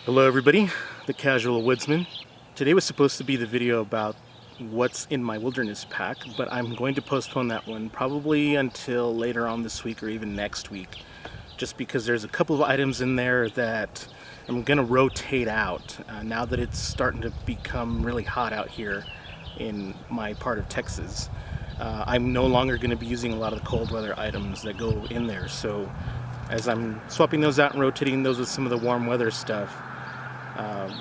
Hello everybody, the Casual Woodsman. Today was supposed to be the video about what's in my wilderness pack, but I'm going to postpone that one probably until later on this week or even next week, just because there's a couple of items in there that I'm going to rotate out now that it's starting to become really hot out here in my part of Texas. I'm no longer going to be using a lot of the cold weather items that go in there, so as I'm swapping those out and rotating those with some of the warm weather stuff,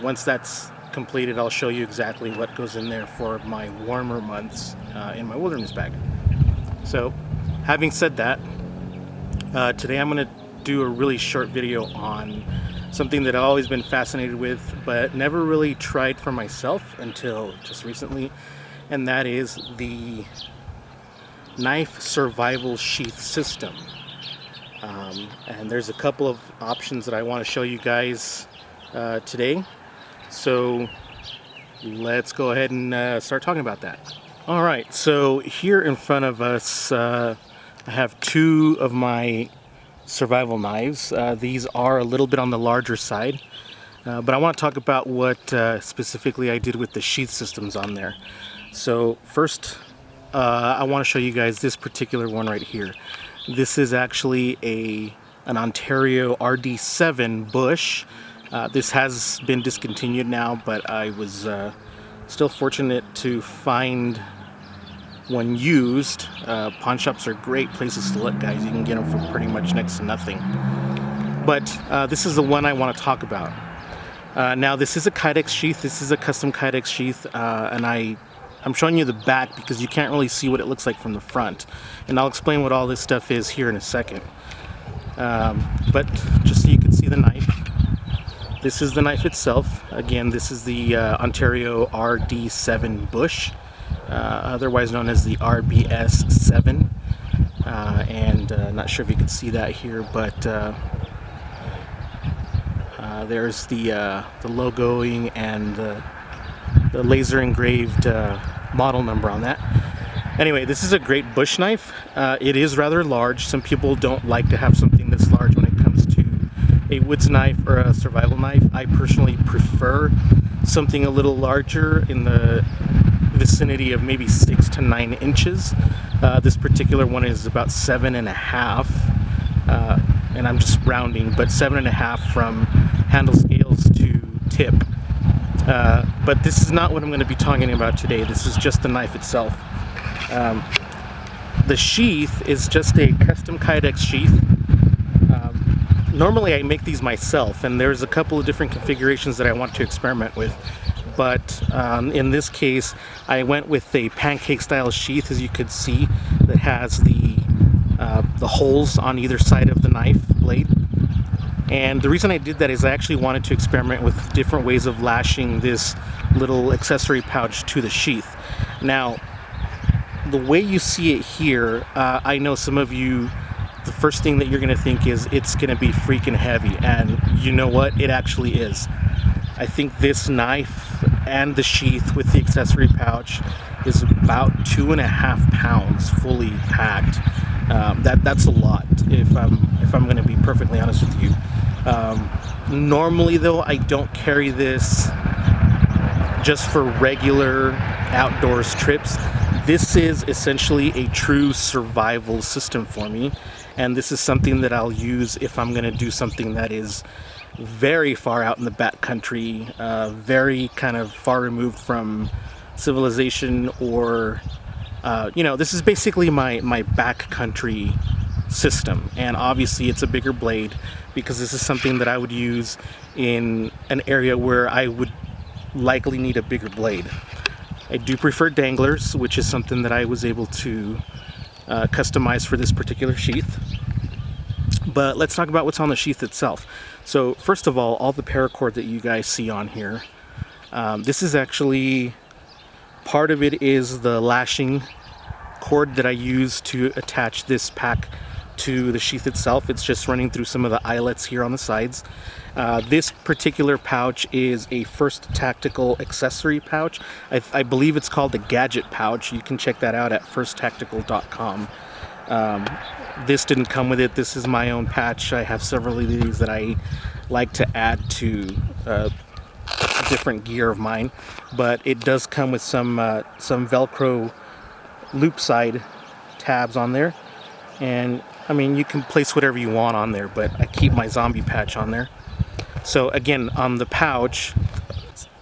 once that's completed, I'll show you exactly what goes in there for my warmer months in my wilderness bag. So, having said that, today I'm going to do a really short video on something that I've always been fascinated with, but never really tried for myself until just recently, and that is the knife survival sheath system. And there's a couple of options that I want to show you guys today, so let's go ahead and start talking about that. Alright, so here in front of us I have two of my survival knives. These are a little bit on the larger side, but I want to talk about what specifically I did with the sheath systems on there. So first I want to show you guys this particular one right here. This is actually an Ontario RD7 bush. This has been discontinued now, but I was still fortunate to find one used. Pawn shops are great places to look, guys. You can get them for pretty much next to nothing. But this is the one I want to talk about. Now, this is a Kydex sheath. This is a custom Kydex sheath, and I'm showing you the back because you can't really see what it looks like from the front. And I'll explain what all this stuff is here in a second. But just so you can see the knife, this is the knife itself. Again, this is the Ontario RD7 bush, otherwise known as the RBS7. And not sure if you can see that here, but there's the logoing and the laser engraved model number on that. Anyway, this is a great bush knife. It is rather large. Some people don't like to have something this large when it comes to a woods knife or a survival knife. I personally prefer something a little larger, in the vicinity of maybe 6 to 9 inches. This particular one is about 7.5, and I'm just rounding, but 7.5 from handle scales to tip. But this is not what I'm going to be talking about today. This is just the knife itself. The sheath is just a custom Kydex sheath. Normally I make these myself, and there's a couple of different configurations that I want to experiment with. But in this case, I went with a pancake style sheath, as you could see, that has the holes on either side of the knife blade. And the reason I did that is I actually wanted to experiment with different ways of lashing this little accessory pouch to the sheath. Now, the way you see it here, I know some of you, the first thing that you're going to think is it's going to be freaking heavy, and you know what? It actually is. I think this knife and the sheath with the accessory pouch is about 2.5 pounds fully packed. That's a lot, if I'm going to be perfectly honest with you. Normally though, I don't carry this just for regular outdoors trips. This is essentially a true survival system for me, and this is something that I'll use if I'm going to do something that is very far out in the backcountry, very kind of far removed from civilization, or this is basically my backcountry system. And obviously it's a bigger blade because this is something that I would use in an area where I would likely need a bigger blade. I do prefer danglers, which is something that I was able to customize for this particular sheath. But let's talk about what's on the sheath itself. So first of all the paracord that you guys see on here, this is actually, part of it is the lashing cord that I use to attach this pack to the sheath itself. It's just running through some of the eyelets here on the sides. This particular pouch is a First Tactical accessory pouch. I believe it's called the gadget pouch. You can check that out at firsttactical.com. This didn't come with it. This is my own patch. I have several of these that I like to add to different gear of mine, but it does come with some Velcro loop side tabs on there, and I mean, you can place whatever you want on there, but I keep my zombie patch on there. So again, on the pouch,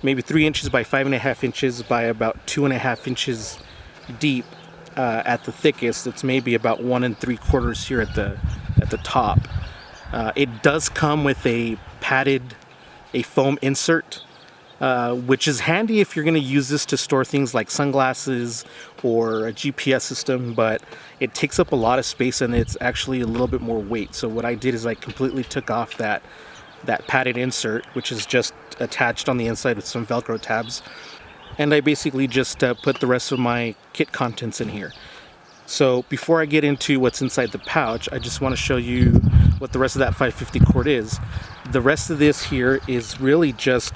maybe 3 inches by 5.5 inches by about 2.5 inches deep at the thickest. It's maybe about 1 3/4 here at the top. It does come with a foam insert, which is handy if you're going to use this to store things like sunglasses or a GPS system, but it takes up a lot of space and it's actually a little bit more weight. So what I did is I completely took off that padded insert, which is just attached on the inside with some Velcro tabs, and I basically just put the rest of my kit contents in here. So before I get into what's inside the pouch, I just want to show you what the rest of that 550 cord is. The rest of this here is really just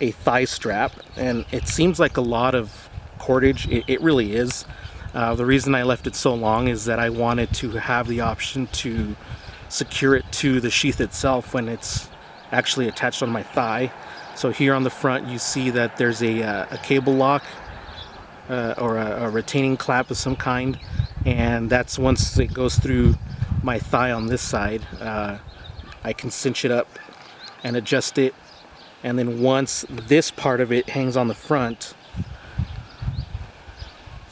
a thigh strap, and it seems like a lot of cordage. It really is. The reason I left it so long is that I wanted to have the option to secure it to the sheath itself when it's actually attached on my thigh. So here on the front you see that there's a cable lock or a retaining clamp of some kind, and that's once it goes through my thigh on this side, I can cinch it up and adjust it, and then once this part of it hangs on the front,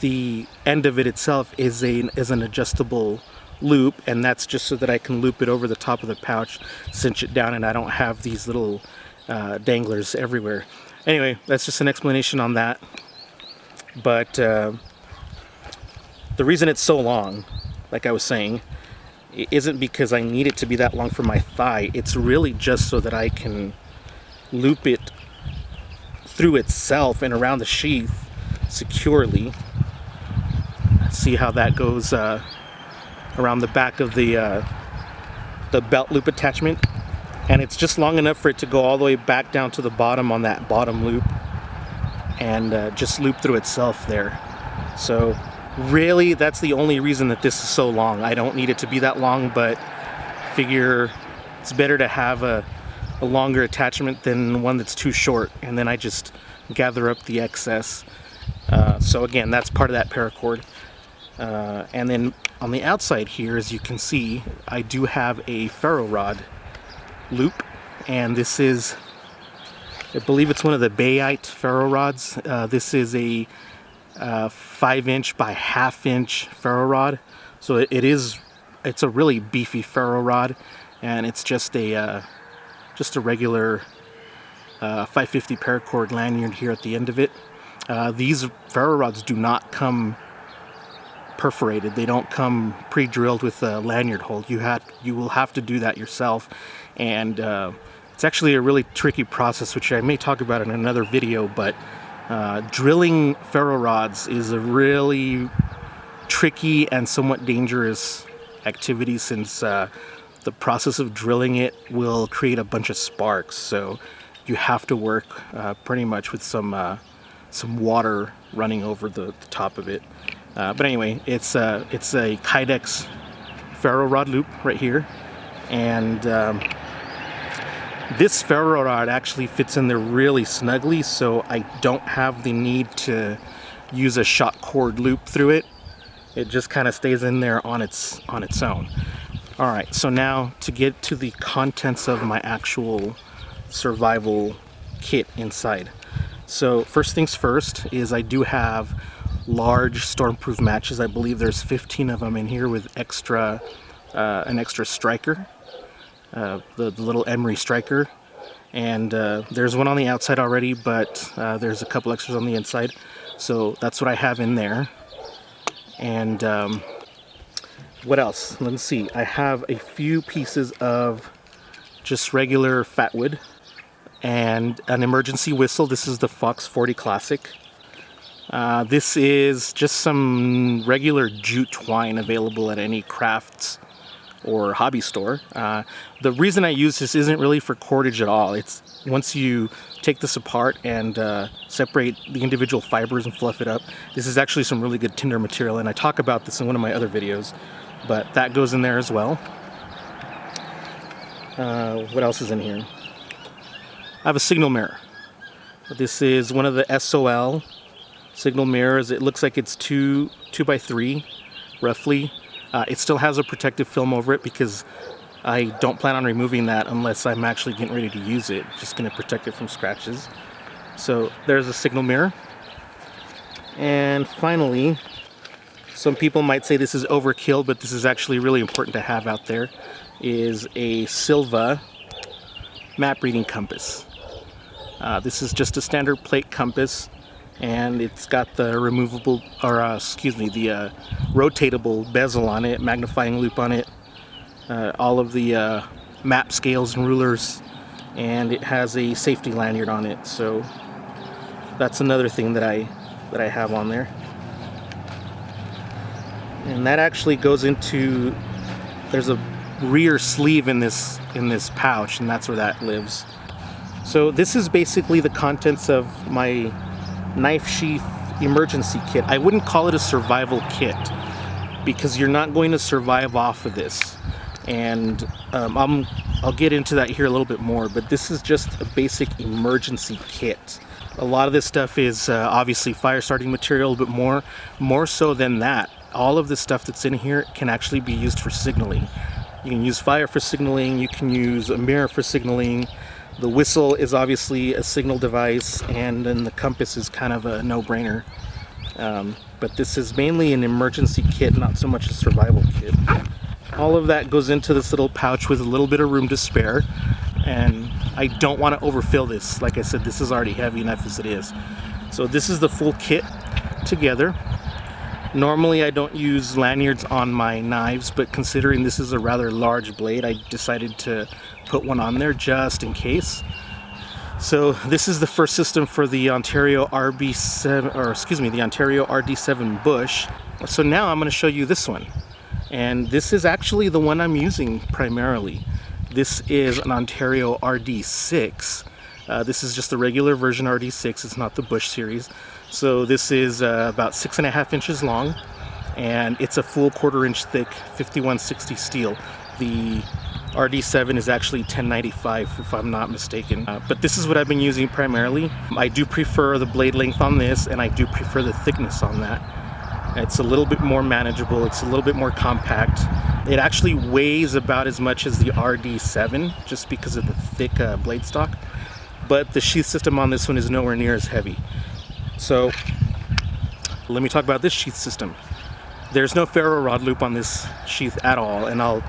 the end of it itself is an adjustable loop, and that's just so that I can loop it over the top of the pouch, cinch it down, and I don't have these little danglers everywhere. Anyway, that's just an explanation on that. But the reason it's so long, like I was saying, it isn't because I need it to be that long for my thigh. It's really just so that I can loop it through itself and around the sheath securely. See how that goes around the back of the belt loop attachment, and it's just long enough for it to go all the way back down to the bottom on that bottom loop and just loop through itself there. So really that's the only reason that this is so long. I don't need it to be that long, but figure it's better to have a longer attachment than one that's too short, and then I just gather up the excess. So again, that's part of that paracord. And then on the outside here, as you can see, I do have a ferro rod loop, and this is, I believe it's one of the Bayite ferro rods. This is a 5-inch by 1/2 inch ferro rod, so it's a really beefy ferro rod, and it's just a regular 550 paracord lanyard here at the end of it. These ferro rods do not come perforated. They don't come pre-drilled with a lanyard hole. You will have to do that yourself, and it's actually a really tricky process, which I may talk about in another video. But drilling ferro rods is a really tricky and somewhat dangerous activity, since the process of drilling it will create a bunch of sparks. So you have to work pretty much with some water running over the top of it. But anyway, it's a Kydex ferro rod loop right here, and this ferro rod actually fits in there really snugly, so I don't have the need to use a shot cord loop through it. It just kind of stays in there on its own. Alright, so now to get to the contents of my actual survival kit inside. So first things first is I do have large stormproof matches. I believe there's 15 of them in here with an extra striker, the little emery striker, and there's one on the outside already, but there's a couple extras on the inside, so that's what I have in there. And what else? Let's see. I have a few pieces of just regular fat wood and an emergency whistle. This is the Fox 40 Classic. This is just some regular jute twine available at any crafts or hobby store. The reason I use this isn't really for cordage at all. It's once you take this apart and separate the individual fibers and fluff it up, this is actually some really good tinder material, and I talk about this in one of my other videos, but that goes in there as well. What else is in here? I have a signal mirror. This is one of the SOL signal mirrors. It looks like it's 2 by 3 roughly. It still has a protective film over it because I don't plan on removing that unless I'm actually getting ready to use it. Just going to protect it from scratches. So there's a signal mirror. And finally, some people might say this is overkill, but this is actually really important to have out there, is a Silva map reading compass. This is just a standard plate compass, and it's got the removable, or the rotatable bezel on it, magnifying loop on it, all of the map scales and rulers, and it has a safety lanyard on it. So that's another thing that I have on there. And that actually goes into, there's a rear sleeve in this pouch, and that's where that lives. So this is basically the contents of my knife sheath emergency kit. I wouldn't call it a survival kit because you're not going to survive off of this, and I'll get into that here a little bit more, but this is just a basic emergency kit. A lot of this stuff is obviously fire starting material, but more so than that, all of the stuff that's in here can actually be used for signaling. You can use fire for signaling, you can use a mirror for signaling. The whistle is obviously a signal device, and then the compass is kind of a no-brainer. But this is mainly an emergency kit, not so much a survival kit. All of that goes into this little pouch with a little bit of room to spare, and I don't want to overfill this. Like I said, this is already heavy enough as it is. So this is the full kit together. Normally I don't use lanyards on my knives, but considering this is a rather large blade, I decided to put one on there just in case. So this is the first system for the Ontario RB7, or excuse me, the Ontario RD7 bush. So now I'm going to show you this one, and this is actually the one I'm using primarily. This is an Ontario RD6. This is just the regular version RD6. It's not the Bush series. So this is about 6.5 inches long, and it's a full 1/4 inch thick 5160 steel. The RD7 is actually 1095 if I'm not mistaken, but this is what I've been using primarily. I do prefer the blade length on this, and I do prefer the thickness on that. It's a little bit more manageable, it's a little bit more compact. It actually weighs about as much as the RD7 just because of the thick blade stock, but the sheath system on this one is nowhere near as heavy. So let me talk about this sheath system. There's no ferro rod loop on this sheath at all, and I'll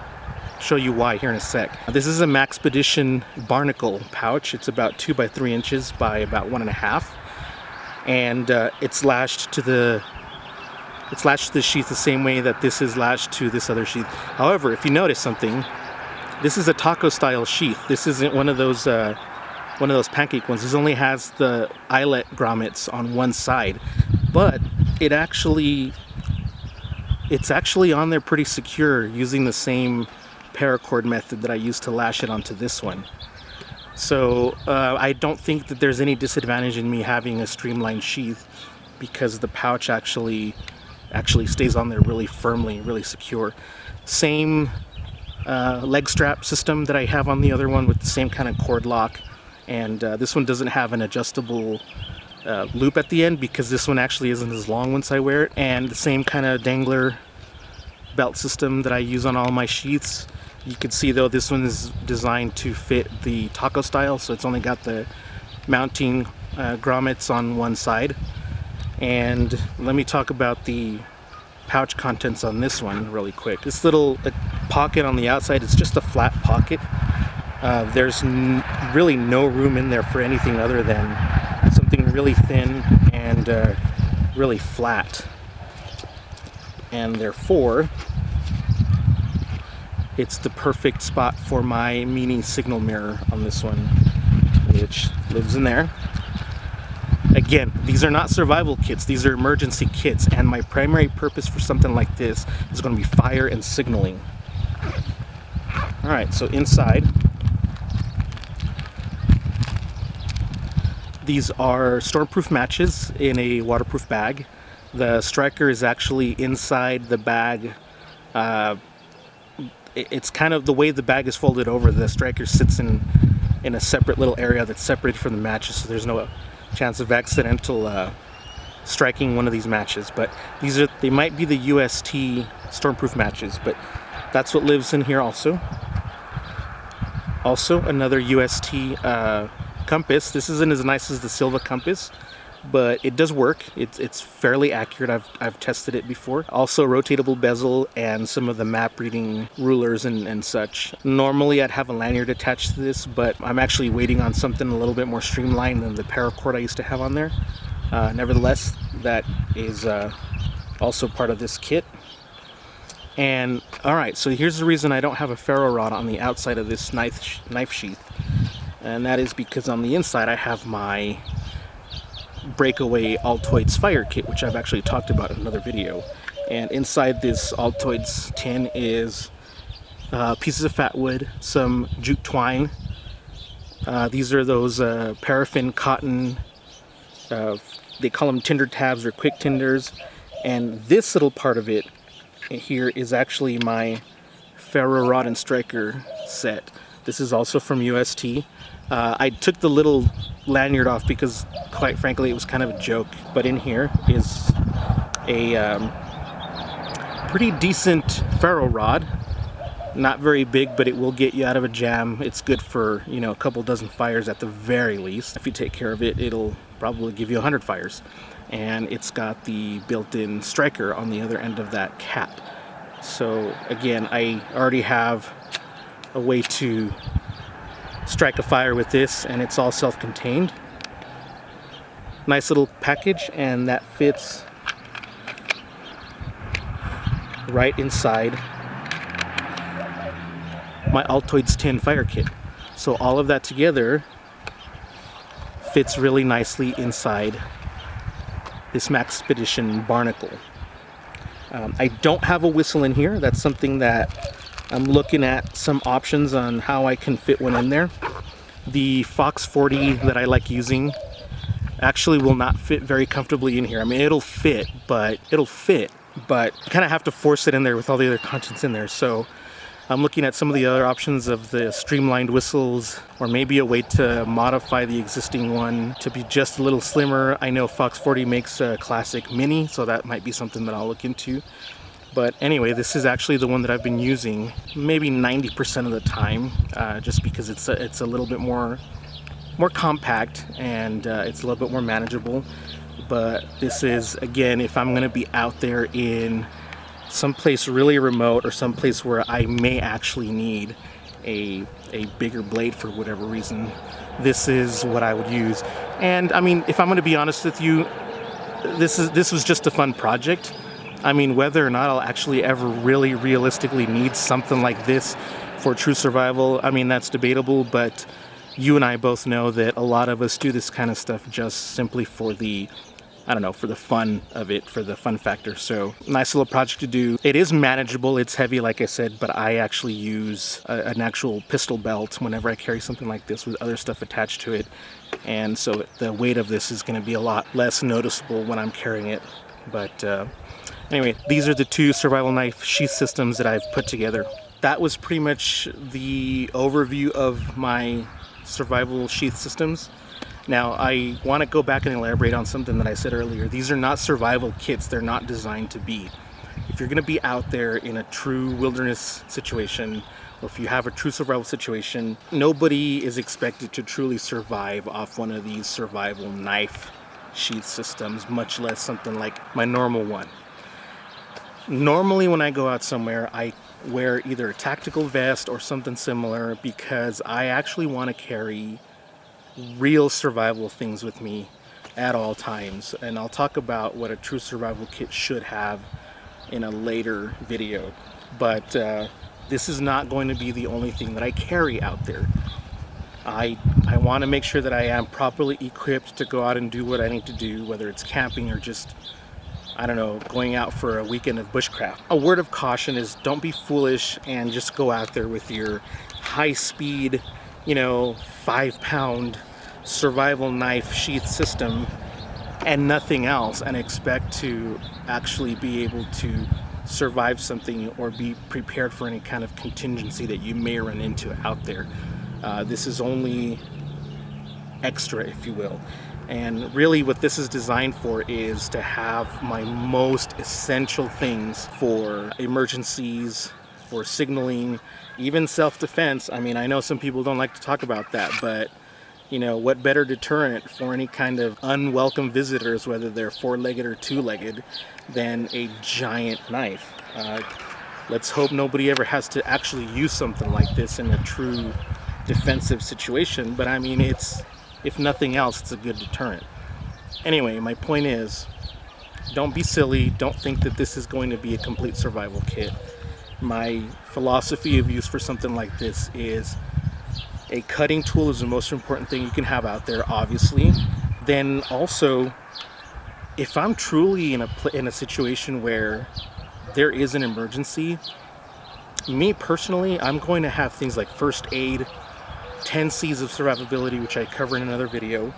show you why here in a sec. This is a Maxpedition barnacle pouch. It's about 2 by 3 inches by about 1.5, and it's lashed to the sheath the same way that this is lashed to this other sheath. However, if you notice something, this is a taco style sheath. This isn't one of those pancake ones. This only has the eyelet grommets on one side, but it's actually on there pretty secure using the same paracord method that I used to lash it onto this one. So I don't think that there's any disadvantage in me having a streamlined sheath because the pouch actually stays on there really firmly, really secure. Same leg strap system that I have on the other one with the same kind of cord lock. And this one doesn't have an adjustable loop at the end because this one actually isn't as long once I wear it. And the same kind of dangler belt system that I use on all my sheaths. You can see though this one is designed to fit the taco style, so it's only got the mounting grommets on one side. And let me talk about the pouch contents on this one really quick. This little pocket on the outside, it's just a flat pocket. There's really no room in there for anything other than something really thin and really flat, and therefore it's the perfect spot for my mini signal mirror on this one, which lives in there. Again, these are not survival kits, these are emergency kits, and my primary purpose for something like this is going to be fire and signaling. Alright, so inside, these are stormproof matches in a waterproof bag. The striker is actually inside the bag. It's kind of the way the bag is folded over. The striker sits in a separate little area that's separated from the matches, so there's no chance of accidental striking one of these matches. But they might be the UST stormproof matches, but that's what lives in here also. Also, another UST compass. This isn't as nice as the Silva compass, but it does work. It's fairly accurate. I've tested it before. Also, rotatable bezel and some of the map reading rulers and such. Normally I'd have a lanyard attached to this, but I'm actually waiting on something a little bit more streamlined than the paracord I used to have on there. Nevertheless, that is also part of this kit. And alright, so here's the reason I don't have a ferro rod on the outside of this knife sheath, and that is because on the inside I have my breakaway Altoids fire kit, which I've actually talked about in another video. And inside this Altoids tin is pieces of fat wood, some jute twine. These are those paraffin cotton, they call them tinder tabs or quick tinders. And this little part of it here is actually my ferro rod and striker set. This is also from UST. I took the little lanyard off because, quite frankly, it was kind of a joke. But in here is a pretty decent ferro rod. Not very big, but it will get you out of a jam. It's good for, you know, a couple dozen fires at the very least. If you take care of it, it'll probably give you 100 fires. And it's got the built-in striker on the other end of that cap. So again, I already have a way to strike a fire with this, and it's all self-contained. Nice little package, and that fits right inside my Altoids tin fire kit. So all of that together fits really nicely inside this Maxpedition barnacle. I don't have a whistle in here. That's something that I'm looking at some options on how I can fit one in there. The Fox 40 that I like using actually will not fit very comfortably in here. I mean, it'll fit, but you kind of have to force it in there with all the other contents in there. So I'm looking at some of the other options of the streamlined whistles, or maybe a way to modify the existing one to be just a little slimmer. I know Fox 40 makes a classic mini, so that might be something that I'll look into. But anyway, this is actually the one that I've been using maybe 90% of the time, just because it's a little bit more compact, and it's a little bit more manageable. But this is, again, if I'm going to be out there in someplace really remote, or someplace where I may actually need a bigger blade for whatever reason, this is what I would use. And I mean, if I'm going to be honest with you, this was just a fun project. I mean, whether or not I'll actually ever really realistically need something like this for true survival, I mean, that's debatable. But you and I both know that a lot of us do this kind of stuff just simply for the, I don't know, for the fun of it, for the fun factor. So nice little project to do. It is manageable. It's heavy, like I said, but I actually use an actual pistol belt whenever I carry something like this with other stuff attached to it. And so the weight of this is going to be a lot less noticeable when I'm carrying it. But anyway, these are the two survival knife sheath systems that I've put together. That was pretty much the overview of my survival sheath systems. Now, I want to go back and elaborate on something that I said earlier. These are not survival kits. They're not designed to be. If you're going to be out there in a true wilderness situation, or if you have a true survival situation, nobody is expected to truly survive off one of these survival knife sheath systems, much less something like my normal one. Normally, when I go out somewhere, I wear either a tactical vest or something similar, because I actually want to carry real survival things with me at all times. And I'll talk about what a true survival kit should have in a later video. But this is not going to be the only thing that I carry out there. I want to make sure that I am properly equipped to go out and do what I need to do, whether it's camping or just I don't know, going out for a weekend of bushcraft. A word of caution is don't be foolish and just go out there with your high-speed, 5-pound survival knife sheath system and nothing else, and expect to actually be able to survive something or be prepared for any kind of contingency that you may run into out there. This is only extra, if you will. And really what this is designed for is to have my most essential things for emergencies, for signaling, even self-defense. I mean, I know some people don't like to talk about that, but what better deterrent for any kind of unwelcome visitors, whether they're four-legged or two-legged, than a giant knife. Let's hope nobody ever has to actually use something like this in a true defensive situation, but I mean, if nothing else, it's a good deterrent. Anyway, my point is, don't be silly. Don't think that this is going to be a complete survival kit. My philosophy of use for something like this is a cutting tool is the most important thing you can have out there, obviously. Then also, if I'm truly in a situation where there is an emergency, me personally, I'm going to have things like first aid, 10 C's of survivability, which I cover in another video.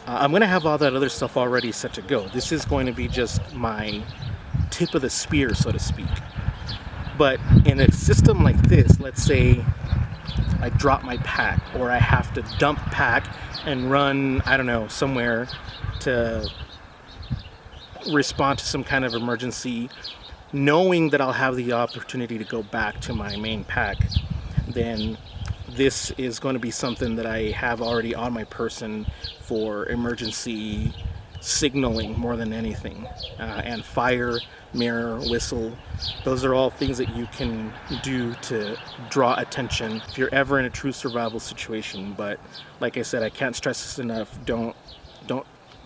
I'm going to have all that other stuff already set to go. This is going to be just my tip of the spear, so to speak. But in a system like this, let's say I drop my pack, or I have to dump pack and run, I don't know, somewhere to respond to some kind of emergency, knowing that I'll have the opportunity to go back to my main pack, then this is going to be something that I have already on my person for emergency signaling more than anything. And fire, mirror, whistle, those are all things that you can do to draw attention if you're ever in a true survival situation. But like I said, I can't stress this enough. Don't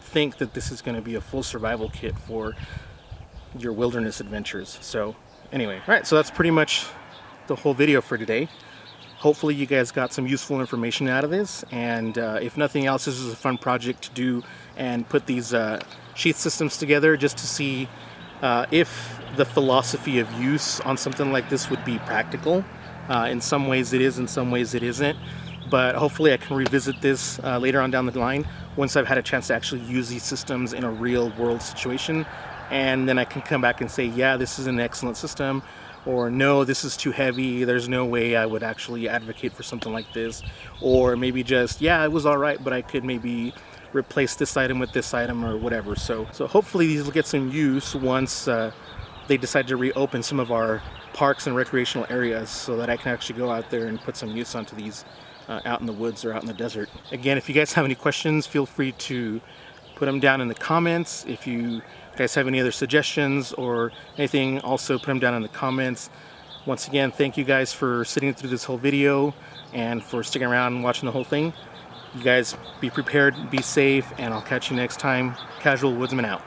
think that this is going to be a full survival kit for your wilderness adventures. So anyway, all right, so that's pretty much the whole video for today. Hopefully you guys got some useful information out of this, and if nothing else, this is a fun project to do and put these sheath systems together just to see if the philosophy of use on something like this would be practical. In some ways it is, in some ways it isn't, but hopefully I can revisit this later on down the line once I've had a chance to actually use these systems in a real world situation, and then I can come back and say, yeah, this is an excellent system, or no, this is too heavy, there's no way I would actually advocate for something like this, or maybe just, yeah, it was all right, but I could maybe replace this item with this item or whatever. So hopefully these will get some use once they decide to reopen some of our parks and recreational areas, so that I can actually go out there and put some use onto these out in the woods or out in the desert. Again, if you guys have any questions, feel free to put them down in the comments. If you guys have any other suggestions or anything, also put them down in the comments. Once again, thank you guys for sitting through this whole video and for sticking around and watching the whole thing. You guys be prepared, be safe, and I'll catch you next time. Casual Woodsman out.